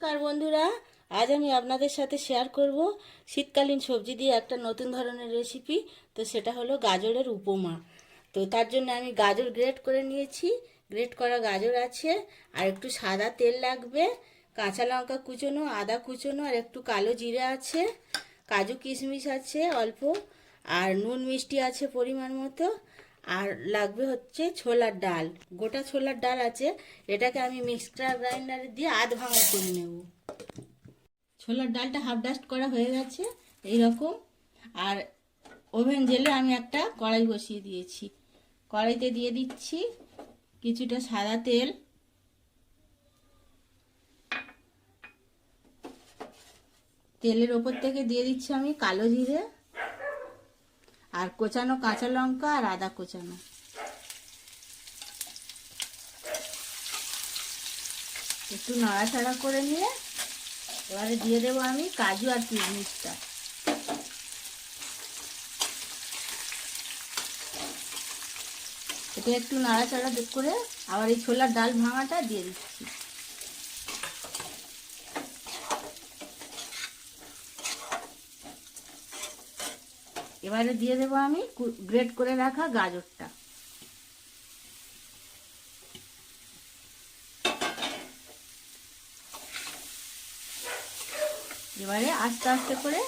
নমস্কার বন্ধুরা, আজ আমি আপনাদের সাথে শেয়ার করব শীতকালীন সবজি দিয়ে একটা নতুন ধরনের রেসিপি। তো সেটা হলো গাজরের উপমা। তো তার জন্য আমি গাজর গ্রেট করে নিয়েছি। গ্রেট করা গাজর আছে, আর একটু সাদা তেল লাগবে, কাঁচা লঙ্কা কুচোনো, আদা কুচোনো, আর একটু কালো জিরে আছে, কাজু কিশমিশ আছে অল্প, আর নুন মিষ্টি আছে পরিমাণ মতো, আর লাগবে হচ্ছে ছোলার ডাল। গোটা ছোলার ডাল আছে, এটাকে আমি মিক্সচার গ্রাইন্ডারে দিয়ে আধ ভাঙা করে নেব। ছোলার ডালটা হাফ ডাস্ট করা হয়ে গেছে এই রকম। আর ওভেন জেলে আমি একটা কড়াই বসিয়ে দিয়েছি। কড়াইতে দিয়ে দিচ্ছি কিছুটা সাদা তেল, তেলের ওপর থেকে দিয়ে দিচ্ছি আমি কালো জিরে আর কোচানো কাঁচা লঙ্কা আর আদা কোচানো। একটু নাড়াচাড়া করে নিয়ে এবারে দিয়ে দেবো আমি কাজু আর কিশমিশটা। এটা একটু নাড়াচাড়া করে আবার এই ছোলার ডাল ভাঙাটা দিয়ে দিচ্ছি। এবারে দিয়ে দেবো আমি গ্রেট করে রাখা গাজরটা। এবারে আস্তে আস্তে করে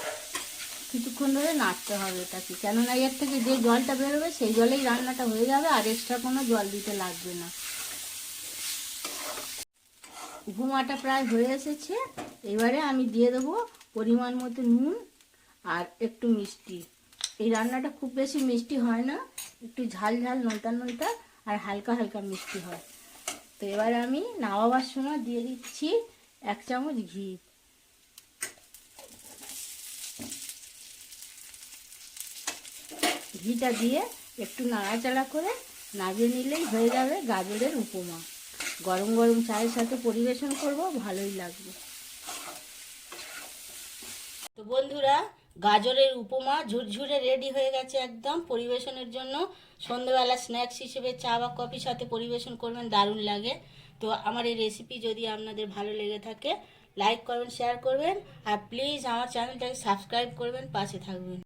কিছুক্ষণ ধরে নাড়তে হবে এটাকে, কেননা এর থেকে যে জলটা বেরোবে সেই জলেই রান্নাটা হয়ে যাবে, আর এক্সট্রা কোনো জল দিতে লাগবে না। উপমাটা প্রায় হয়ে এসেছে। এবারে আমি দিয়ে দেবো পরিমাণ মতো নুন আর একটু মিষ্টি। এই রান্নাটা খুব বেশি মিষ্টি হয় না, একটু ঝাল ঝাল নোনতা নোনতা আর হালকা হালকা মিষ্টি হয়। তো এবারে আমি নামাবার সময় দিয়ে দিচ্ছি 1 চামচ ঘি। ঘিটা দিয়ে একটু নাড়াচাড়া করে নামিয়ে নিলেই হয়ে যাবে গাজরের উপমা। গরম গরম চায়ের সাথে পরিবেশন করব, ভালোই লাগবে। তো বন্ধুরা, গাজরের উপমা ঝুরঝুরে রেডি হয়ে গেছে একদম পরিবেশনের জন্য। সন্ধ্যাবেলা স্ন্যাক্স হিসেবে চা বা কফির সাথে পরিবেশন করবেন, দারুণ লাগে। তো আমার এই রেসিপি যদি আপনাদের ভালো লেগে থাকে, লাইক করবেন, শেয়ার করবেন, আর প্লিজ আমার চ্যানেলটাকে সাবস্ক্রাইব করবেন, পাশে থাকবেন।